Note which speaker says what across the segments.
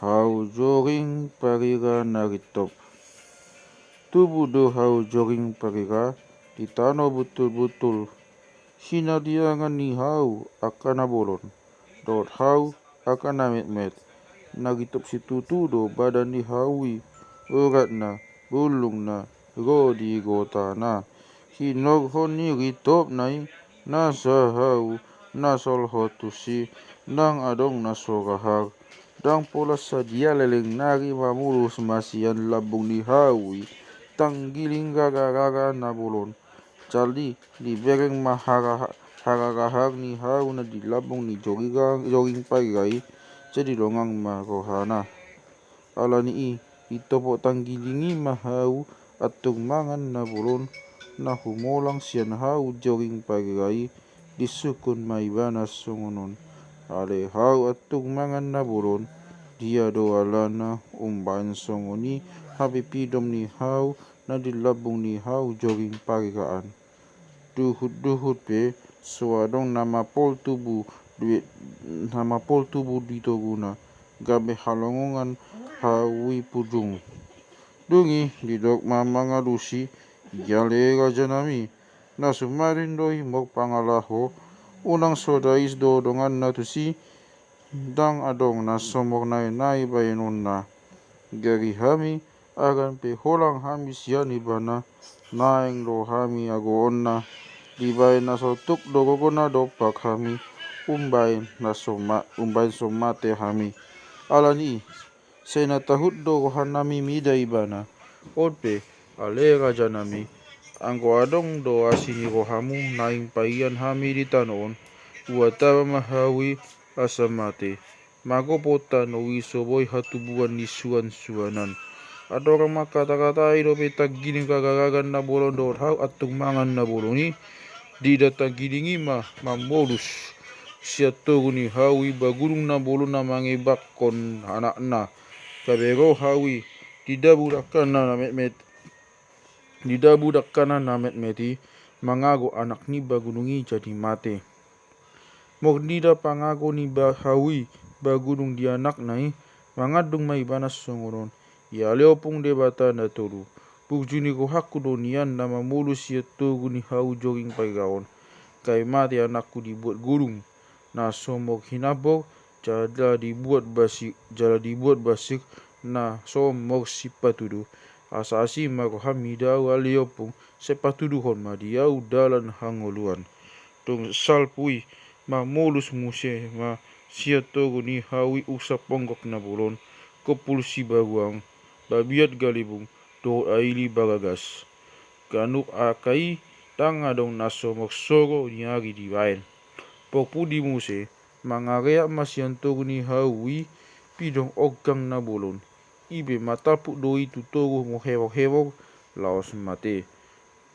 Speaker 1: Hau jogging pariga naritop. Tubuh do hau jogging pariga di tanah betul-betul. Sinadiangan ni hau akan nabolon. Dot hau akan namet-met. Naritop si tutu do badan di haui. Urat na, bulung na, rodi gota na. Hinog honi ritop nai. Nasa hau, nasol hotusi. Nang adong nasorahar. Dang pola sadia leleng nari mamulus masian labung di hawi. Tanggiling gaga-gaga nabulon. Jadi di bereng haragahar ni hau na di labung ni jogging pagai. Jadi longang marohana. Ala ni itopok tanggilingi mahau atung mangan nabulon. Na humolang sian hau jogging pagai. Disukun maibana sungunon. Ale hau atung mangan nabulon. Dia doalana umbain songoni habi pidom ni hau na dilabung ni hau jogging parigaan. Duhut pe suadong nama pol tubuh ditoguna gabe halongongan hawi pudung. Dungi didok mamanga lusi jale rajanami na sumarin doi mok pangalaho unang sodais dodongan natusi dang adong na somok nai bayenon na gari hami agan pe holang hami sian ibana naeng lo hami agoon na dibain na sotuk dogogo na dopak hami umbain somate hami alani sena tahut dogohan nami mida ibana ope ale raja nami anggo adong do asini rohamu naing paian hami di tanoon uataba mahawi asamate magopota no wisoboi hatubuan ni suan-suanan. Ada orang makata-kata ido petag giling kagagagan na bolon dor hau atung mangan na boloni di datang gilingi mamolus siato ni hawi bagulung na bolon na mangebak kon anak na kabero hawi didabudakan na met-meti mangago anak ni bagulungi jadi mate. Mognida pangago ni bahawi bagulung dia anak nai mangadung mai banas songoron ya leopung debata na tolu bugjuni ko hakudo nian nama mulus ya togu ni hau jogging pagaon kai mati anakku dibuat gulung na somok hinabok jala dibuat basik na somok sipatudu asasi mako hamida waliopung sepatudu hon madiau dalan hangoluan tung salpui mamulus muse ma siatogo ni hawi usap ponggok na bulon kopulsi baguang babiat galibung do aili bagagas ganuk akai tanga dong nasomok sogo niagi dibain pokpudi muse mangarea masiantogo ni hawi pidong ogang na bulon ibe matapu do itu togo mo hewok laos mate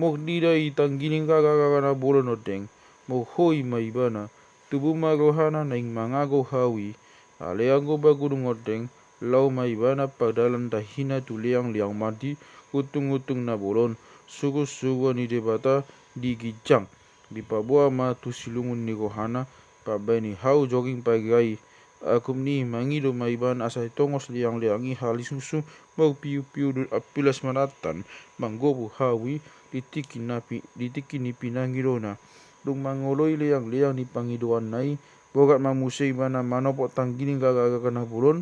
Speaker 1: mok dida itanggiling kagaga na bulon odeng mo hoi maibana tubuh marohana naing mangago hawi aleango bagudung odeng lau maibana padalan tahina tuliang liang mati utung na bolon sugu ni debata digijang di pabua matu silungun ni gohana pabani hau jogging pagai akum ni mangido maiban asai tongos liang-liangi halisusu mau piu-piu apilas manatan manggobu hawi ditiki ni pinangirona dung mangoloi liang-liang ni pangidoan nai bogat mamusei mana manopok tanggiling gaga na bulon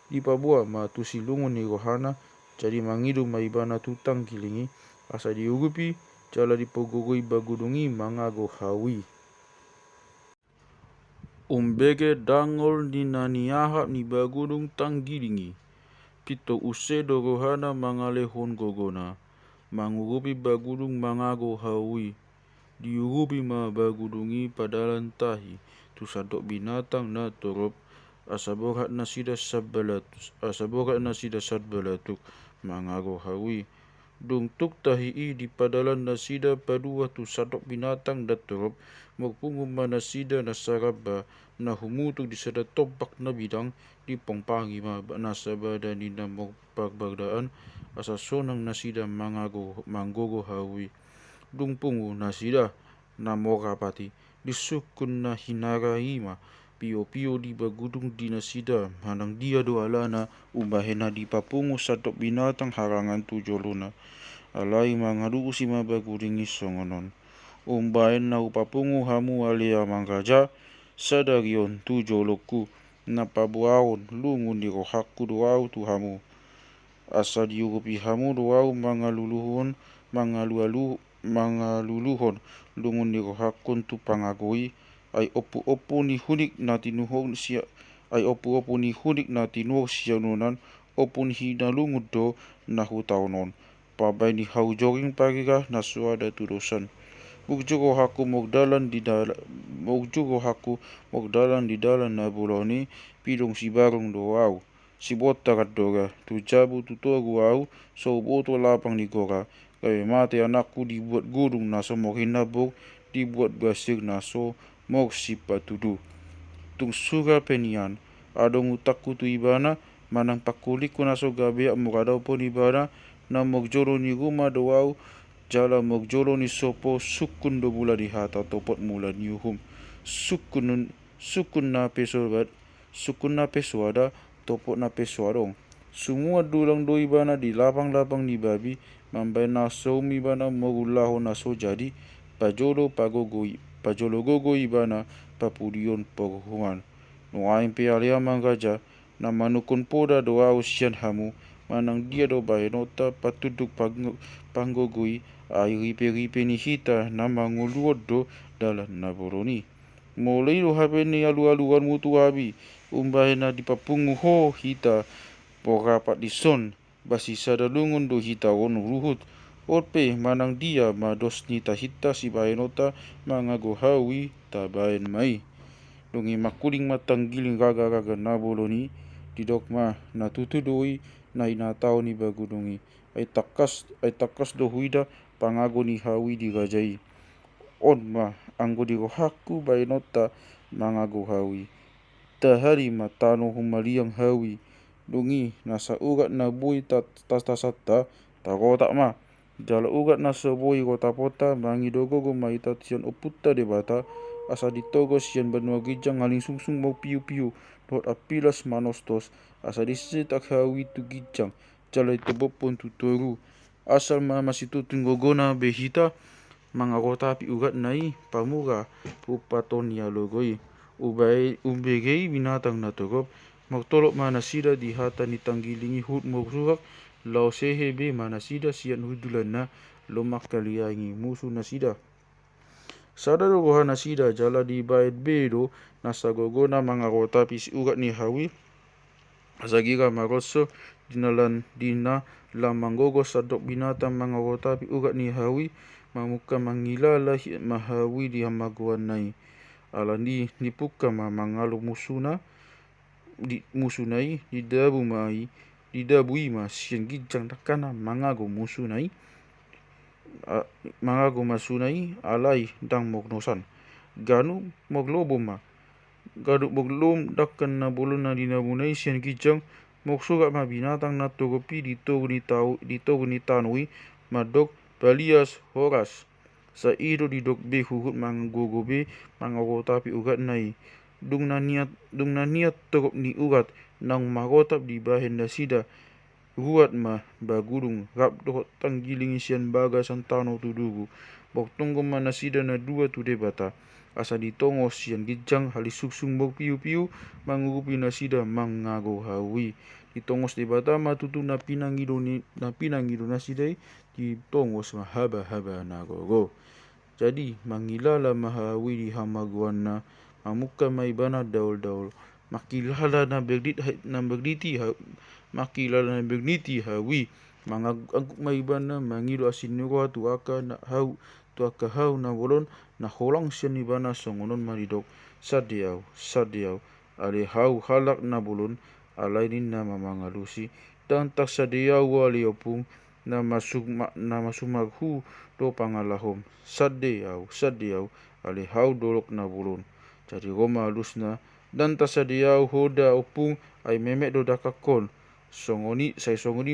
Speaker 1: di pabua matu silungun ni gohana jadi mangidu maibana tutang gilingi asa diugupi jala dipogogoi bagudungi mangago hawi umbege dangol ni naniahap ni bagudung tanggilingi pito use do gohana mangalehon gogona mangugupi bagudung mangago hawi diugupi ma bagudungi padalan tahi tu sadok binatang na torop asabokat na sida sadbalatuk mangago hawi dung tuk tahi i di padalan na sida padua tu sadok binatang da torop magpungum mana sida na saraba na humutuk di sada topak na bidang di pongpangi ma nasa badani na magpagbagdaan asa sonang na sida manggogo hawi dung pungu na sida na mokapati disukun na hinaraima Pio-pio di bagudung di nasida manang dia do alana umbahen na di papungo sa tok binatang harangan tu jolona. Alai mangaru si mabaguringi songonon. Umbahen na upapungo hamu alia manggaja sadarion tu joloku na pabuaon lungun di rohaku doau tu hamu. Asa diurupi hamu doau mangaluluhon lungun ni rohakon tu pangagoi ay opu-opu ni hunik na tinuhog siya ay opu-opu ni hunik na tinuhog siya nunan opun hinalungod do na hutaunon. Pabay ni haujoging pagiga na suada tudosan. Mugjugo haku mogdalan di dalan na buloni pidong si barong doau. Si botarat doga tu jabu tu togu au so boto lapang ni gora. Kaya mati anakku dibuat gurung na so mo hinabog dibuat basir na so mo sipatudu. Tung suga penian adong utakku tu ibana manang pakuliku na so gabe mukadaw po ibana na mogjolo ni guma doau jala mogjolo ni sopo sukun do bula di hata topot mula ni uhum sukun na peso ada topot na peso adong. Semua dulang do ibana di lapang-lapang ni babi mambai na so mi bana mogulaho na so jadi pajolo gogo ibana papudion poguhuan. Nuain pe alia manggaja na manukun poda doa usian hamu manang dia do bahenota patuduk panggogui ay ripe-ripe ni hita na manguluod do dalan na boroni. Mulai do habe ni alu-aluan mutu abi umbahe na dipapungu ho hita pokapat dison basi sadalungun do hita on ruhut Ope manang dia mados ni tahita si bahenota mangago hawi tabaen mai. Dungi makuling matanggiling gaga-gaga na boloni didokma na tutudoi na inatao ni bagudungi. Ay takas do huida pangago ni hawi di gajai. Onma anggo di rohaku bahenota mangago hawi. Tahari matano humaliang hawi. Dungi nasa ugat na bui tasata tagotak ma. Jala ugat na soboi kota pota mangidogo maita tian oputa debata asa ditogo sian banua gijang haling sungsung mau piu-piu dot apilas manostos asa disitak hawi tu gijang jala itobopon tu toru asal masih tutun gogona behita mangakota api ugat nai pamuga upatonia logoi ubegei binatang na togop magtolok mana sida di hata ni tanggilingi hut mogsuhak lau sehebe mana sida sian hudulan na lomak kaliangi musuh na sida. Sada do goha na sida jala di bait bedo nasa gogona mangakota pisi ugat ni hawi asagira maroso dina lamanggogo sadok binatang mangakota pi ugat ni hawi mamuka mangilala mahawi di hamaguan nai alandi nipuka mangalu musunai didabui ma sian gijang takana mangago musunai alai dang mognosan ganu mogloboma gaduk moglom dakkan na bolon na dinabunai sian gijang moksugat ma binatang na togopi ditogo ni tanui madok balias horas sa ido didok be huhut manggogobe mangagotapi ugat nai dung na niat togop ni ugat nang magotap di bahen na sida ruat ma bagurung rap dohot tanggiling sian baga santano tudugu bok tunggu mana sida na dua tu debata asa ditongo sian gijang halisuksung bok piu-piu mangurupi na sida mangago hawi ditongos debata matutu na pinangido na sidai ditongos mahaba-haba na gogo. Jadi mangilala mahawi di hamaguan na mamuka may bana daul-daul makilala na berditi hawi mangaguk may bana mangido asinuro tuaka hau na bolon na holang siya ni bana songonon maridok sadyau ale hau halak na bolon alay din na mamangalusi dan tak sadyau wali opung na masumaghu do pangalahom sadyau ale hau dolok na bolon jadi goma alus na dan tasadiau hoda opung ay memek do dakakon songoni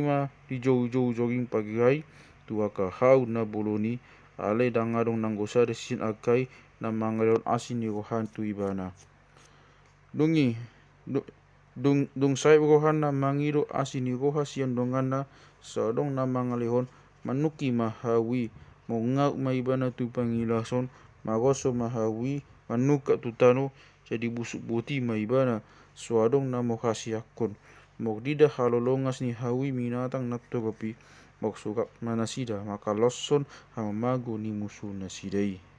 Speaker 1: ma di jou joging pagirai tuaka hau na boloni ale dangadong nanggosade sin akai na mangadon asin ni rohan tu ibana. Dungi dung sai rohan na mangido asini roha sian dongana sadong na mangalihon manuki mahawi mongau maibana tu pangilason magoso mahawi manuka tutano jadi busuk buti maibana suadong na mokasi akun mogdida halolongas ni hawi minatang natto kopi mok sugap manasida maka losson hamamago ni musuh nasidai.